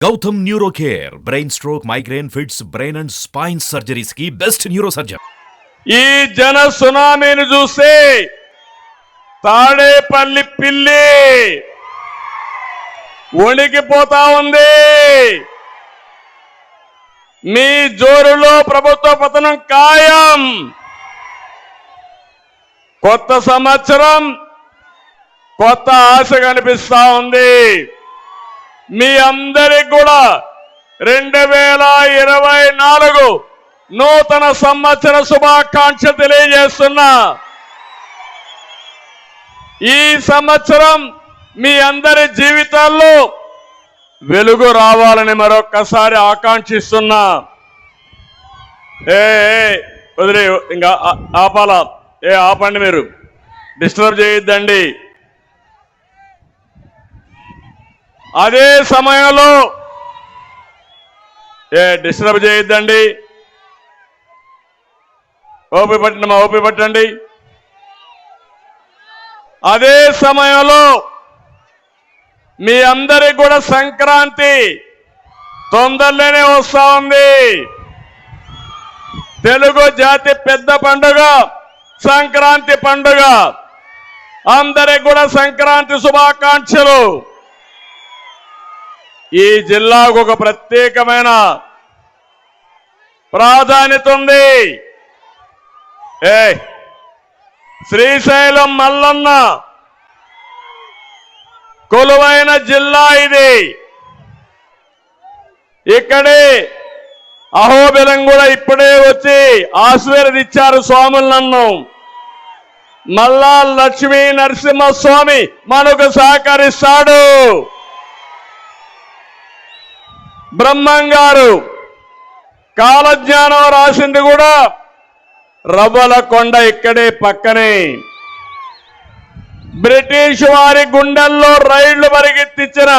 Gautam neuro care brain stroke migraine fits brain and spine surgeries కి best neurosurgeon. ఈ జన సునామీని చూస్తే తాడేపల్లి పిల్లి వణికిపోతా ఉంది. మీ జోరులో ప్రభుత్వ పతనం ఖాయం. కొత్త సంవత్సరం కొత్త ఆశ కనిపిస్తా ఉంది. మీ అందరికి కూడా 2024 నూతన సంవత్సర శుభాకాంక్ష తెలియజేస్తున్నా. ఈ సంవత్సరం మీ అందరి జీవితాల్లో వెలుగు రావాలని మరొక్కసారి ఆకాంక్షిస్తున్నా. వదిలే ఇంకా ఆపాలా? ఆపండి, మీరు డిస్టర్బ్ చేయొద్దండి. అదే సమయంలో డిస్టర్బ్ చేయొద్దండి. ఓపి పట్టండి. అదే సమయంలో మీ అందరికి కూడా సంక్రాంతి తొందరలోనే వస్తా ఉంది. తెలుగు జాతి పెద్ద పండుగ సంక్రాంతి పండుగ. అందరికి కూడా సంక్రాంతి శుభాకాంక్షలు. ఈ జిల్లాకు ఒక ప్రత్యేకమైన ప్రాధాన్యత ఉంది. శ్రీశైలం మల్లన్న కొలువైన జిల్లా ఇది. ఇక్కడే అహోబిలం కూడా ఇప్పుడే వచ్చి ఆశీర్వదించారు స్వాములు. నన్ను మల్లా లక్ష్మీ నరసింహస్వామి మనకు సహకరిస్తాడు. బ్రహ్మంగారు కాలజ్ఞానం రాసింది కూడా రవ్వల కొండ ఇక్కడే పక్కనే. బ్రిటిష్ వారి గుండెల్లో రైళ్లు పరిగెత్తించిన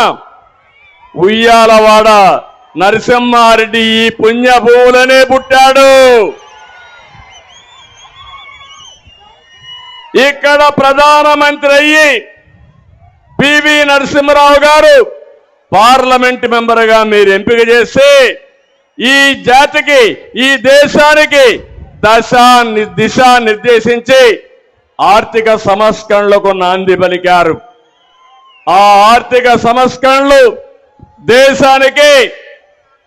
ఉయ్యాలవాడ నరసింహారెడ్డి ఈ పుణ్యభూములనే పుట్టాడు. ఇక్కడ ప్రధానమంత్రి అయ్యి పివి నరసింహరావు గారు పార్లమెంట్ మెంబర్గా మీరు ఎంపిక చేసి ఈ జాతికి ఈ దేశానికి దిశ నిర్దేశించి ఆర్థిక సంస్కరణలకు నాంది పలికారు. ఆ ఆర్థిక సంస్కరణలు దేశానికి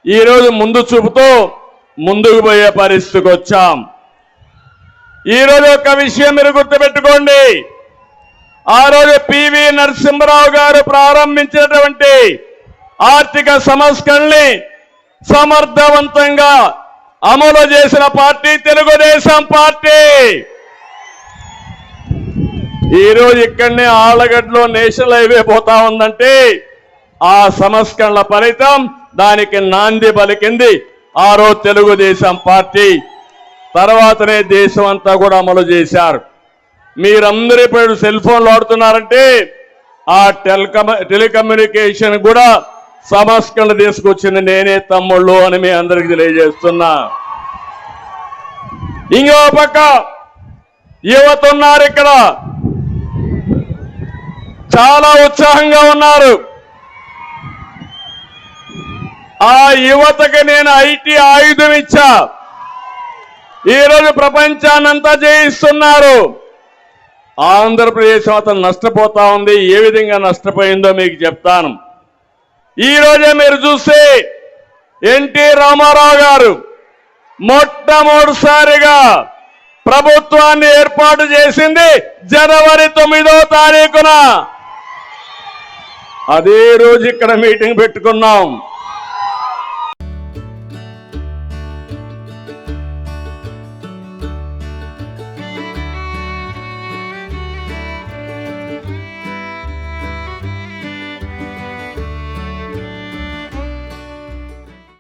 ఈరోజు ముందు చూపుతూ ముందుకు పోయే పరిస్థితికి వచ్చాం. ఈరోజు ఒక విషయం మీరు గుర్తుపెట్టుకోండి. ఆ రోజు పివి నరసింహరావు గారు ప్రారంభించినటువంటి ఆర్థిక సంస్కరణని సమర్థవంతంగా అమలు చేసిన పార్టీ తెలుగుదేశం పార్టీ. ఈరోజు ఇక్కడనే ఆళ్లగడ్డలో నేషనల్ హైవే పోతా ఉందంటే ఆ సంస్కరణల ఫలితం. దానికి నాంది పలికింది ఆ రోజు తెలుగుదేశం పార్టీ. తర్వాతనే దేశం అంతా కూడా అమలు చేశారు. మీరందరూ ఇప్పుడు సెల్ ఫోన్లు వాడుతున్నారంటే ఆ టెలికమ్యూనికేషన్ కూడా సంస్కరణ తీసుకొచ్చింది నేనే తమ్ముళ్ళు అని మీ అందరికి తెలియజేస్తున్నా. ఇంకో పక్క యువత ఉన్నారు, ఇక్కడ చాలా ఉత్సాహంగా ఉన్నారు. ఆ యువతకి నేను ఐటీ ఆయుధం ఇచ్చా. ఈరోజు ప్రపంచాన్నంతా జయిస్తున్నారు. ఆంధ్రప్రదేశ్ మాత్రం నష్టపోతా ఉంది. ఏ విధంగా నష్టపోయిందో మీకు చెప్తాను. ఈ రోజే మీరు చూస్తే ఎన్టీ రామారావు గారు మొట్టమొదటిసారిగా ప్రభుత్వాన్ని ఏర్పాటు చేసింది జనవరి 9వ తారీఖున. అదే రోజు ఇక్కడ మీటింగ్ పెట్టుకున్నాం.